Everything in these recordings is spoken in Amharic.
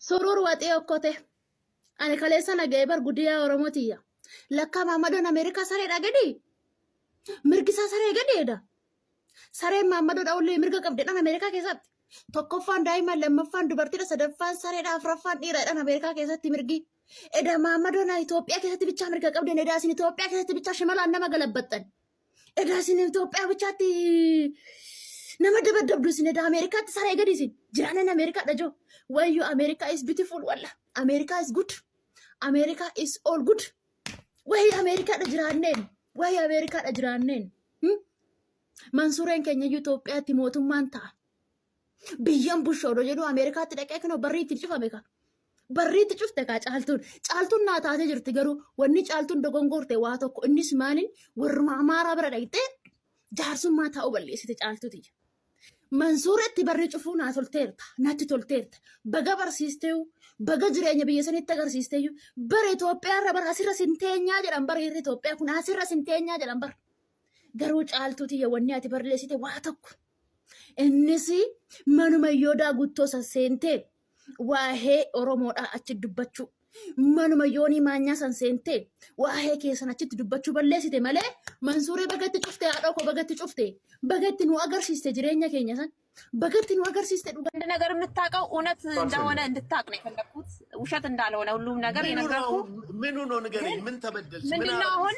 surur waxee okkote ani kaleessa nagee bar guddiyaa Oromootiya lakka Maammadoon Ameerikaa sareedha gadi mirgisaa saree gadeedha sareen Maammadoodha ullee mirga qabdedhaan Ameerikaa keessatti tokkoffaan daa'imman lammaffaan dubartiidha sadaffaan sareedha afuraffaan dhiiradhaan Ameerikaa keessatti mirgi eda Maammadoon Itoophiyaa keessatti bichaa mirga qabden eda isin Itoophiyaa keessatti bichaa shimalaan nama galabbattan eda isin Itoophiyaa bichaatti nama dabadabdu isin eda Ameerikaatti saree gadi isin jiraanen Ameerikaadha joo wayyoo America is beautiful walla America is good America is all good way America da jiraanneen way America da jiraanneen Mansuureen keenya Itoophiyaatti mootummaan ta'a biyyan bushoodho jedhu Ameerikaatti dhaqee kana barriitti cufame ka barriitti cufte ka caaltuun naa taatee jirti garuu wanni caaltuun dogongorte waa tokko innis maalin warruma Amaaraa bira dhaqxee jaarsummaa taa'u balleessite caaltuuti Mansuuretti barri cufuu naa tolteerta natti tolteerta baga barsiisteeyu baga jireenya biyya sanitti agarsiisteeyu bara Itoophiyaa irra bara asirra sinteenyaa jedhan bara hirri Itoophiyaa kun asirra sinteenyaa jedhan bara garuu caaltuuti wanni ati barreessite waa tokko innis manuma yoodaa guttoo sasseentee waa'ee Oromoodhaa achi dubbachuu manuma yoonii maanyaa san seentee waa'ee keessan achitti dubbachuu balleessite malee Mansuuree bagatti cufte haadha koo bagatti cufte bagatti nu agarsiiste jireenya keenya san bagatti nu agarsiiste dhugaa አንድ ነገር የምታውቀው እውነት እንደሆነ እንድታቅ ነው የፈለኩት ውሸት እንዳልሆነ ሁሉም ነገር የነገርኩ ምን ሆኖ ንገረኝ ምን ተበደልሽ ምን አሁን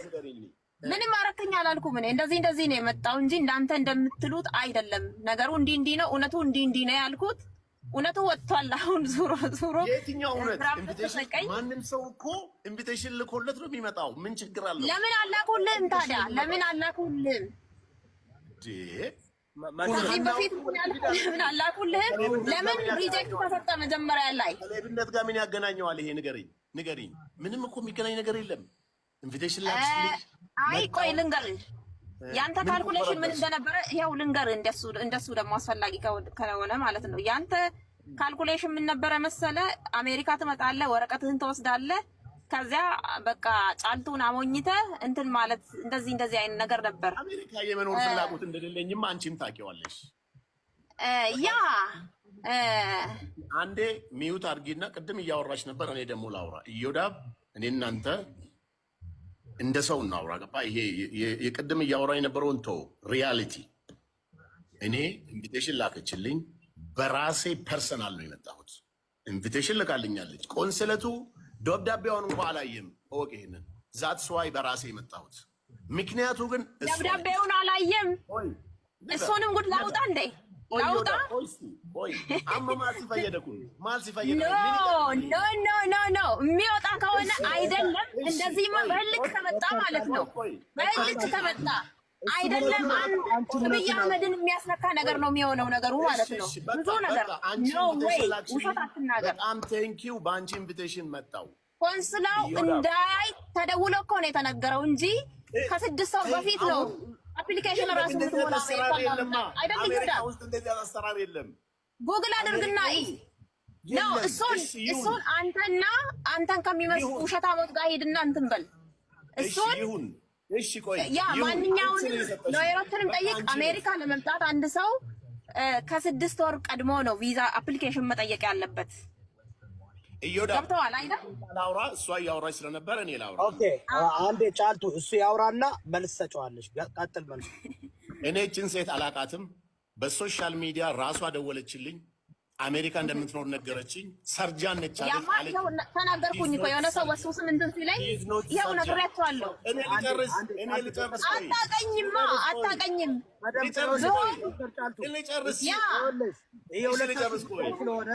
ምንም አረከኝ አላልኩም እኔ እንደዚህ ነው የመጣው እንጂ እንዳንተ እንደምትሉት አይደለም ነገሩ እንዲህ ነው እውነቱ እንዲህ ነው ያልኩት እውነቱ ወጥቷል አሁን ዙሮ የትኛው እውነት ኢንቪቴሽን ማንም ሰው እኮ ኢንቪቴሽን ልኮለት ነው የሚመጣው ምን ችግር አለው ለምን አላኩልህም ታዲያ ለምን አላኩልህም ከዚህ በፊት ለምን አላኩልህም ለምን ሪጀክት ተሰጠ መጀመሪያ ላይ ለብነት ጋር ምን ያገናኘዋል ይሄ ንገሪኝ ምንም እኮ የሚገናኝ ነገር የለም ኢንቪቴሽን ላክሽልኝ አይ ቆይ ልንገርህ ያንተ ካልኩሌሽን ምን እንደነበረ ይሄው ልንገርህ እንደሱ ደግሞ አስፈላጊ ከሆነ ማለት ነው ያንተ ካልኩሌሽን ምን ነበረ መሰለ አሜሪካ ትመጣለህ ወረቀትህን ትወስዳለህ ከዚያ በቃ ጫልቱን አሞኝተህ እንትን ማለት እንደዚህ አይነት ነገር ነበር አሜሪካ የመኖር ፍላጎት እንደሌለኝም አንቺም ታውቂዋለሽ ያ አንዴ ሚዩት አድርጊና ቅድም እያወራሽ ነበር እኔ ደግሞ ላውራ እዮዳብ እኔ እናንተ እንደ ሰው እናውራ ገባ ይሄ የቅድም እያወራ የነበረውን ቶ ሪያሊቲ እኔ ኢንቪቴሽን ላከችልኝ በራሴ ፐርሰናል ነው የመጣሁት ኢንቪቴሽን ልካልኛለች ቆንስለቱ ደብዳቤውን እንኳን አላየም ኦኬ ይሄንን ዛትስ ዋይ በራሴ የመጣሁት ምክንያቱ ግን ደብዳቤውን አላየም እሱንም ጉድ ላውጣ እንዴ ላውጣ ኦይ አማማሲ ፈየደኩኝ ኖ የሚወጣ ከሆነ አይደለም እንደዚህማ በልክ ተመጣ ማለት ነው በልክ ተመጣ አይደለም አንድ ነብይ አህመድን የሚያስነካ ነገር ነው የሚሆነው ነገሩ ማለት ነው ብዙ ነገር ኖ ዌይ ውሸት አትናገር በጣም ቴንኪው ባንቺ ኢንቪቴሽን መጣው ኮንስላው እንዳይ ተደውሎ እኮ ነው የተነገረው እንጂ ከስድስት ወር በፊት ነው አፕሊኬሽን ራሱ ምትሞላ አይደለም ይሁዳ ውስጥ እንደዚህ አሰራር የለም ጉግል አድርግና ነው እሱን አንተን ከሚመስሉ ውሸታሞች ጋር ሄድና እንትን በል እሱን እሺ ቆይ ያ ማንኛውንም ሎየሮችንም ጠይቅ አሜሪካ ለመምጣት አንድ ሰው ከስድስት ወር ቀድሞ ነው ቪዛ አፕሊኬሽን መጠየቅ ያለበት እዮዳ ገብተዋል አይደል ላውራ እሷ ያወራች ስለነበር እኔ ላውራ ኦኬ አንዴ ጫልቱ እሱ ያወራና መልስ ሰጫዋለሽ ቀጥል መልስ እኔ እቺን ሴት አላቃትም በሶሻል ሚዲያ ራሷ ደወለችልኝ አሜሪካ እንደምትኖር ነገረችኝ ሰርጃን ነች አለች ተናገርኩኝ እኮ የሆነ ሰው ወሱስም እንትን ሲለኝ ይሄው ነግሬያቸዋለሁ እኔ ልጨርስ አታቀኝም ስለሆነ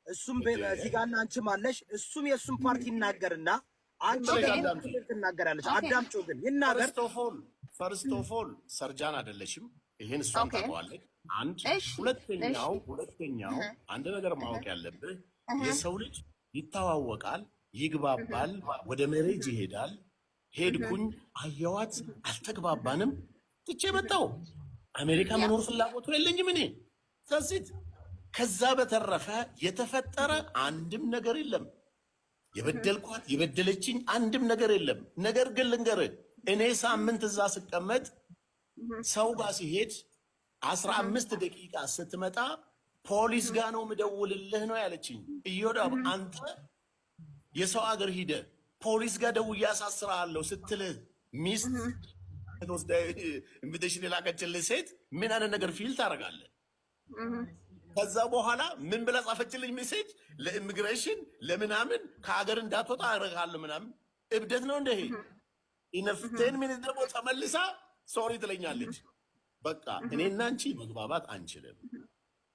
እሱም በዚህ ጋርና አንቺም አለሽ እሱም የሱም ፓርቲ ይናገርና አንቺ ትናገራለች አዳምጪው ግን ይናገር ፈርስት ኦፍ ኦል ሰርጃን አይደለሽም ይሄን እሷም ታውቃለች አንድ ሁለተኛው አንድ ነገር ማወቅ ያለብህ የሰው ልጅ ይተዋወቃል ይግባባል ወደ ሜሬጅ ይሄዳል ሄድኩኝ አየዋት አልተግባባንም ትቼ መጣሁ አሜሪካ መኖር ፍላጎቱ የለኝም እኔ ስለዚህ ከዛ በተረፈ የተፈጠረ አንድም ነገር የለም የበደልኳት የበደለችኝ አንድም ነገር የለም ነገር ግን ልንገርህ እኔ ሳምንት እዛ ስቀመጥ ሰው ጋር ሲሄድ 15 ደቂቃ ስትመጣ ፖሊስ ጋር ነው የምደውልልህ ነው ያለችኝ። ኢዮዳብ አንተ የሰው አገር ሂደ ፖሊስ ጋር ደውዬ አሳስርሃለሁ ስትልህ ሚስት ወስዳ ኢንቪቴሽን የላከችልህ ሴት ምን አይነት ነገር ፊል ታደርጋለህ? ከዛ በኋላ ምን ብላ ጻፈችልኝ ሜሴጅ? ለኢሚግሬሽን ለምናምን ከሀገር እንዳትወጣ አደርግሃለሁ ምናምን። እብደት ነው እንደ ይሄ ኢነፍቴን ምን ደግሞ ተመልሳ ሶሪ ትለኛለች። በቃ እኔና አንቺ መግባባት አንችልም።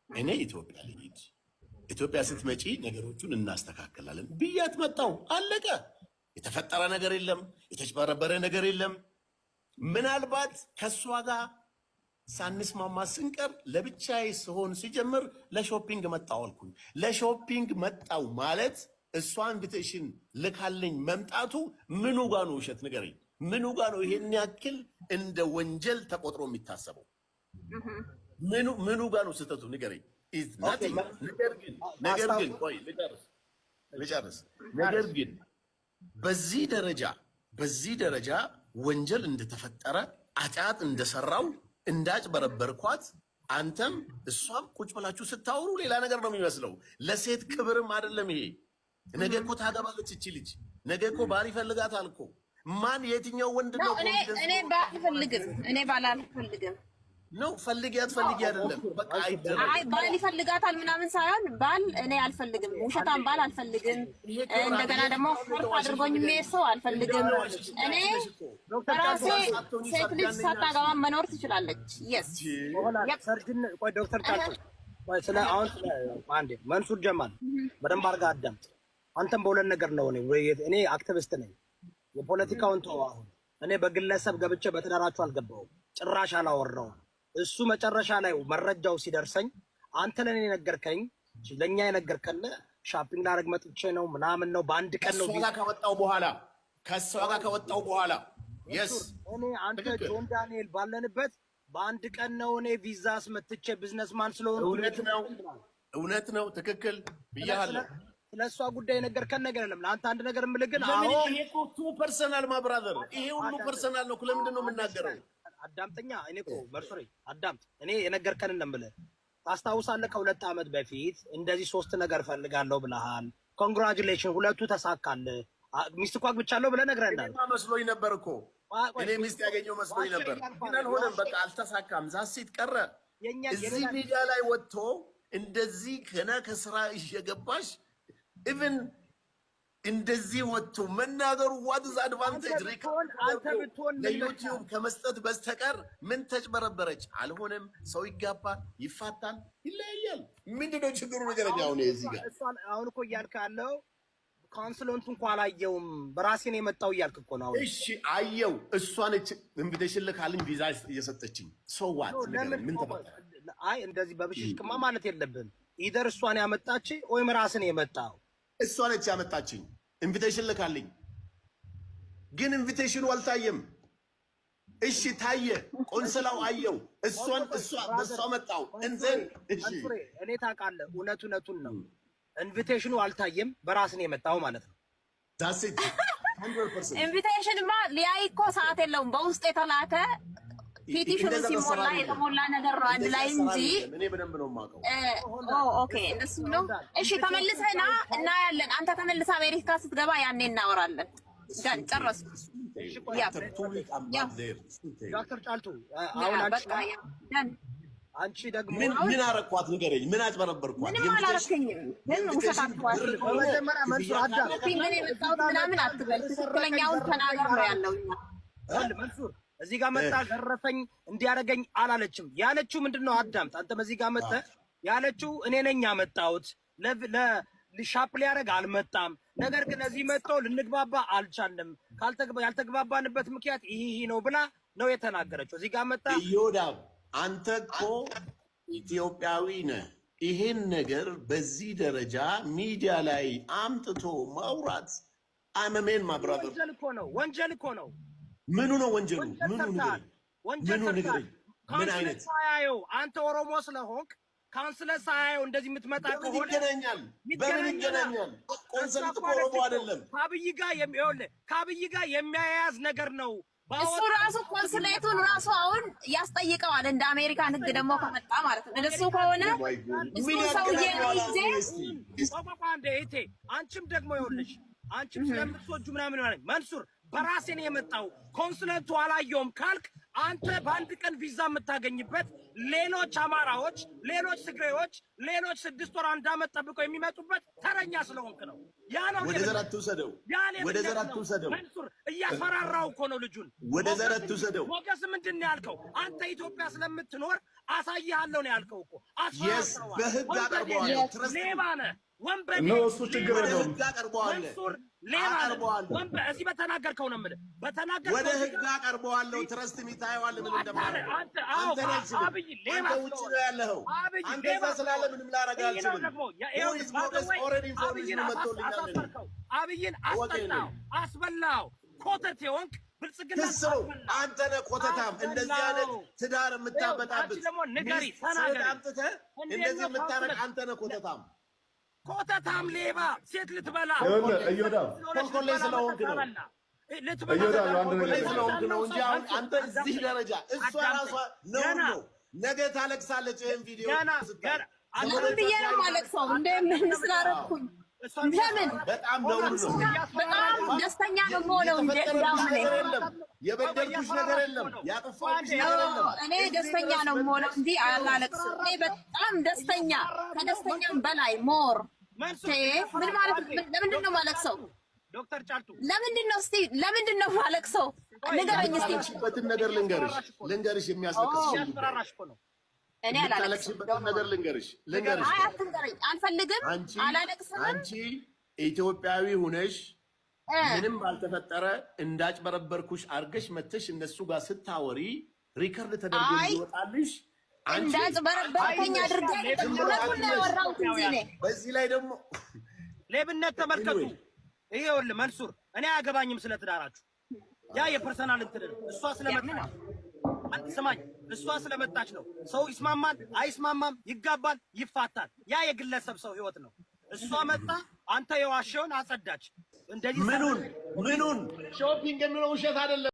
እኔ ኢትዮጵያ ልሂድ፣ ኢትዮጵያ ስትመጪ ነገሮቹን እናስተካክላለን ብያት መጣሁ። አለቀ። የተፈጠረ ነገር የለም፣ የተጭበረበረ ነገር የለም። ምናልባት ከእሷ ጋር ሳንስማማ ስንቀር ለብቻዬ ስሆን ሲጀምር ለሾፒንግ መጣሁ አልኩኝ። ለሾፒንግ መጣሁ ማለት እሷ ኢንቪቴሽን ልካለኝ መምጣቱ ምኑ ጋር ነው ውሸት? ንገረኝ። ምኑ ጋር ነው ይሄን ያክል እንደ ወንጀል ተቆጥሮ የሚታሰበው? ምኑ ጋር ነው ስህተቱ? ንገረኝ። ነገር ግን ቆይ ልጨርስ። ነገር ግን በዚህ ደረጃ ወንጀል እንደተፈጠረ አጫት እንደሰራው እንዳጭበረበርኳት አንተም እሷም ቁጭ ብላችሁ ስታወሩ ሌላ ነገር ነው የሚመስለው። ለሴት ክብርም አይደለም ይሄ። ነገ እኮ ታገባለች እቺ ልጅ። ነገ እኮ ባል ይፈልጋታል እኮ። ማን የትኛው ወንድ ነው? እኔ ባል አልፈልግም ነው ፈልጊ አይደለም። በቃ አይደለም። አይ ባል ይፈልጋታል ምናምን ሳይሆን ባል እኔ አልፈልግም። ውሸታም ባል አልፈልግም። እንደገና ደግሞ ፈርፍ አድርጎኝ የሚሄድ አልፈልግም። እኔ ራሴ ሴት ልጅ ሳታገባ መኖር ትችላለች። የስ ሰርጅን ቆይ ዶክተር ጫልቱ ቆይ ስለ አሁን አንዴ መንሱር ጀማል በደንብ አድርጋ አዳምጥ። አንተም በሁለት ነገር ነው። እኔ አክቲቪስት ነኝ። የፖለቲካውን ተው። አሁን እኔ በግለሰብ ገብቼ በትዳራችሁ አልገባሁም፣ ጭራሽ አላወራሁም። እሱ መጨረሻ ላይ መረጃው ሲደርሰኝ አንተ ለኔ ነገርከኝ፣ ለኛ የነገርከን ሻፒንግ ላደርግ መጥቼ ነው ምናምን ነው። በአንድ ቀን ነው ከሷ ጋር ከወጣው በኋላ የስ እኔ አንተ ጆን ዳንኤል ባለንበት በአንድ ቀን ነው እኔ ቪዛ አስመትቼ ቢዝነስማን ስለሆነ እውነት ነው። ትክክል ብያለሁ። ስለሷ ጉዳይ ነገርከን ነገር የለም። ለአንተ አንድ ነገር የምልህ ግን ይሄ እኮ ቱ ፐርሰናል ማብራዘር፣ ይሄ ሁሉ ፐርሰናል ነው። ለምንድን ነው የምናገረው? አዳምጠኛ። እኔ እኮ መርሶሬ አዳምጥ። እኔ የነገርከንን ነው የምልህ። ታስታውሳለህ? ከ2 ዓመት በፊት እንደዚህ 3 ነገር ፈልጋለሁ ብለሃል። ኮንግራቹሌሽን፣ ሁለቱ ተሳካልህ። ሚስት እኮ አግብቻለሁ ብለህ ነግረናል። መስሎኝ ነበር እኮ እኔ ሚስት ያገኘው መስሎኝ ነበር፣ ግን አልሆነም። በቃ አልተሳካም። ዛሲት ቀረ። እዚህ ሚዲያ ላይ ወጥቶ እንደዚህ ገና ከስራ እየገባሽ ኢቭን እንደዚህ ወጥቶ መናገሩ ዋትስ አድቫንቴጅ ለዩቲዩብ ከመስጠት በስተቀር ምን ተጭበረበረች? አልሆነም። ሰው ይጋባል፣ ይፋታል፣ ይለያያል። ምንድነው ችግሩ? ነገረኛ አሁን እዚህ ጋር አሁን እኮ እያልክ ያለው ካውንስሎንቱ እንኳን አላየውም በራሴ ነው የመጣው እያልክ እኮ ነው። እሺ አየው። እሷ ነች ኢንቪቴሽን ልካልኝ ቪዛ እየሰጠችኝ። ሶ ዋት ምን ተፈጠረ? አይ እንደዚህ በብሽሽቅማ ማለት የለብህም። ኢደር እሷን ያመጣች ወይም ራስን የመጣው እሷ ነች ያመጣችኝ። ኢንቪቴሽን ልካልኝ፣ ግን ኢንቪቴሽኑ አልታየም። እሺ ታየ፣ ቆንስላው አየው። በእሷ መጣው እንዘን። እሺ እኔ ታውቃለህ፣ እውነቱን ነው። ኢንቪቴሽኑ አልታየም፣ በራስን የመጣው ማለት ነው። ዳሴት 100% ኢንቪቴሽንማ ሊያይ እኮ ሰዓት የለውም። በውስጥ የተላከ ፒቲሽኑ ሲሞላ የተሞላ ነገር ነው አንድ ላይ እንጂ እኔ በደንብ ነው የማውቀው። ኦኬ እሱ ነው። እሺ ተመልሰና እናያለን። አንተ ተመልሰህ አሜሪካ ስትገባ ያኔ እናወራለን። ጋር ጨረስኩ። ዶክተር ጫልቱ አሁን አንቺ ደግሞ ምን አረኳት? ንገረኝ። ምን አጭበረበርኳት? ምንም አላረከኝም። ግን ውሸታችኋል። በመጀመሪያ መንሱር አዳም ምን የመጣሁት ምናምን አትበል። ትክክለኛውን ተናገር ነው ያለው። መንሱር እዚህ ጋር መጣ ገረፈኝ እንዲያደርገኝ አላለችም። ያለችው ምንድነው? አዳምጥ አንተ። በዚህ ጋር መጣ ያለችው እኔ ነኝ ያመጣሁት። ሻፕ ሊያደርግ አልመጣም። ነገር ግን እዚህ መጥቶ ልንግባባ አልቻልንም። ያልተግባባንበት ምክንያት ይሄ ነው ብላ ነው የተናገረችው። እዚህ ጋር መጣ ይወዳብ አንተ እኮ ኢትዮጵያዊ ነህ። ይሄን ነገር በዚህ ደረጃ ሚዲያ ላይ አምጥቶ ማውራት አመሜን ማብራበር ወንጀል እኮ ነው። ምኑ ነው ወንጀሉ? ምኑ ንገረኝ። ምን አይነት ሳያየው አንተ ኦሮሞ ስለሆንክ ካውንስለር ሳያየው እንደዚህ የምትመጣ ከሆነ በምን ይገናኛል? ቆንሰል እኮ ኦሮሞ አይደለም። ከአብይ ጋር የሚያያዝ ነገር ነው። እሱ ራሱ ኮንስሌቱን ራሱ አሁን ያስጠይቀዋል እንደ አሜሪካን ሕግ ደግሞ ከመጣ ማለት ነው። እሱ ከሆነ እሱ ሰውዬ ይዜ አንቺም ደግሞ ይኸውልሽ አንቺም ስለምትወጁ ምናምን ማለት መንሱር በራሴ ነው የመጣው ኮንስሌቱ አላየውም ካልክ አንተ በአንድ ቀን ቪዛ የምታገኝበት ሌሎች አማራዎች፣ ሌሎች ትግሬዎች፣ ሌሎች 6 ወር አንድ ዓመት ጠብቀው የሚመጡበት ተረኛ ስለሆንክ ነው። ያ ነው ወደ ዘር አትውሰደው፣ ወደ ዘር አትውሰደው። መንሱር እያፈራራው እኮ ነው ልጁን። ወደ ዘር አትውሰደው። ሞገስ ምንድን ነው ያልከው? አንተ ኢትዮጵያ ስለምትኖር አሳይሃለሁ ነው ያልከው እኮ። በህግ አቀርበዋለሁ። ሌባ ነህ፣ ወንበዴ ነው እሱ። ችግር ነው። በህግ አቀርበዋለሁ። መንሱር ሌባ ነህ። እዚህ በተናገርከው ነው የምልህ። በተናገርከው ወደ ህግ አቀርበዋለሁ። ትረስት ሚታየዋል ምን እንደማለት አንተ አብይ ሌባ ውጭ ነው ያለኸው። አንተ እዛ ስላለ ምንም ላደርግ አልችልም። አብይን አስበላው አስበላው። ኮተት የሆንክ ብልጽግና ትስሩ አንተ ነህ ኮተታም። እንደዚህ አይነት ትዳር የምታበጣብጥ አምጥተህ እንደዚህ የምታረቅ አንተ ነህ ኮተታም። ኮተታም ሌባ ሴት ልትበላ ኮልኮሌ ስለሆንክ ነው ስለሆንክ ነው እንጂ አሁን አንተ እዚህ ደረጃ እሷ ራሷ ነው ነገ ታለቅሳለች። ይሄን ቪዲዮ ስታይ ምን ብዬ ነው የማለቅሰው? ምን ስላደረኩኝ? ለምን በጣም ነውር ነው። በጣም ደስተኛ ነው የምሆነው እንጂ የበደልኩሽ ነገር የለም፣ ያጠፋሁሽ ነገር የለም። እኔ ደስተኛ ነው የምሆነው እንጂ አላለቅስም። እኔ በጣም ደስተኛ ከደስተኛም በላይ ሞር ምን ማለት ለምንድን ነው የማለቅሰው? ዶክተር ጫልቱ ለምንድን ነው የማለቅሰው? ንገረኝ እስኪ። ያለሽበትን ነገር ልንገርሽ የሚያስለቅስሽ እኔ ያለሽበትን ነገር ልንገርሽ። አይ አትንገረኝ፣ አልፈልግም፣ አላለቅስም። አንቺ ኢትዮጵያዊ ሁነሽ ምንም ባልተፈጠረ እንዳጭበረበርኩሽ አርገሽ መተሽ እነሱ ጋር ስታወሪ ሪከርድ ተደርጎ ይወጣልሽ። እንዳጭበረበርከኝ አድርገህ ሁለቱን ነው ያወራሁት እንጂ እኔ በዚህ ላይ ደግሞ ሌብነት ተመልከቱ። ይኸውልህ መንሱር እኔ አያገባኝም ስለ ትዳራችሁ። ያ የፐርሰናል እንትን እሷ ስለመጣች ስማኝ፣ እሷ ስለመጣች ነው። ሰው ይስማማል አይስማማም፣ ይጋባል ይፋታል። ያ የግለሰብ ሰው ህይወት ነው። እሷ መጣ፣ አንተ የዋሸውን አጸዳች። እንደዚህ ምኑን ሾፒንግ የሚለው ውሸት አይደለም።